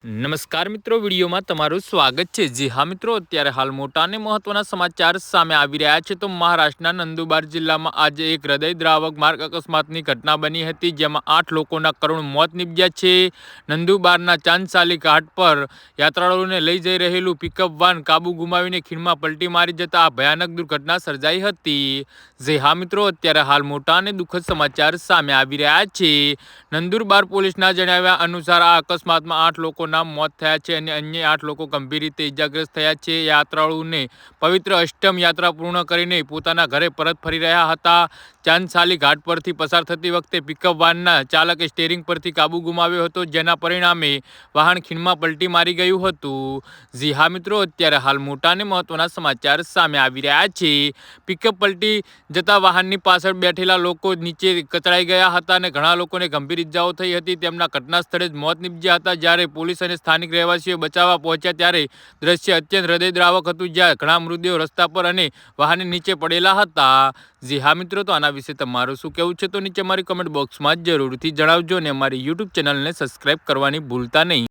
નમસ્કાર મિત્રો, વિડીયોમાં તમારું સ્વાગત છે। જી હા મિત્રો, અત્યારે હાલ મોટા અને મહત્વના સમાચાર સામે આવી રહ્યા છે। તો મહારાષ્ટ્રના નંદુબાર જિલ્લામાં આજે એક હૃદયદ્રાવક માર્ગ અકસ્માતની ઘટના બની હતી, જેમાં 8 લોકોના કરુણ મોત નીપજ્યા છે। નંદુબારના ચાંદસાલી ઘાટ પર યાત્રાળુઓને લઈ જઈ રહેલું પિકઅપ વાન કાબુ ગુમાવીને ખીણમાં પલટી મારી જતા આ ભયાનક દુર્ઘટના સર્જાઈ હતી। જી હા મિત્રો, અત્યારે હાલ મોટા અને દુઃખદ સમાચાર સામે આવી રહ્યા છે। નંદુરબાર પોલીસના જણાવ્યા અનુસાર આ અકસ્માતમાં 8 લોકોના મોત થયા છે અને અન્ય 8 લોકો ગંભીર રીતે ઇજાગ્રસ્ત થયા છે। યાત્રાળુઓને પવિત્ર અષ્ટમ યાત્રા પૂર્ણ કરીને પોતાના ઘરે પરત ફરી રહ્યા હતા। ચાંદસાલી ઘાટ પરથી પસાર થતી વખતે પિકઅપ વાનના ચાલકે સ્ટીયરિંગ પરથી કાબુ ગુમાવ્યો હતો, જેના પરિણામે વાહન ખીણમાં પલટી મારી ગયું હતું। જી હા મિત્રો, અત્યારે હાલ મોટા અને મહત્વના સમાચાર સામે આવી રહ્યા છે। પિકઅપ પલટી જતા વાહનની પાછળ બેઠેલા લોકો નીચે કચડાઈ ગયા હતા અને ઘણા લોકોને ગંભીર ઇજાઓ થઈ હતી। તેમના ઘટના સ્થળે જ મોત નીપજ્યા હતા। જ્યારે પોલીસ અને સ્થાનિક રહેવાસીઓ બચાવવા પહોંચ્યા ત્યારે દ્રશ્ય અત્યંત હૃદયદ્રાવક હતું, જ્યાં ઘણા મૃતદેહો રસ્તા પર અને વાહનની નીચે પડેલા હતા। જી હા મિત્રો, તો આના વિશે તમારું શું કહેવું છે તો નીચે અમારી કમેન્ટ બોક્સમાં જરૂરથી જણાવજો અને અમારી યુટ્યુબ ચેનલને સબસ્ક્રાઈબ કરવાની ભૂલતા નહીં।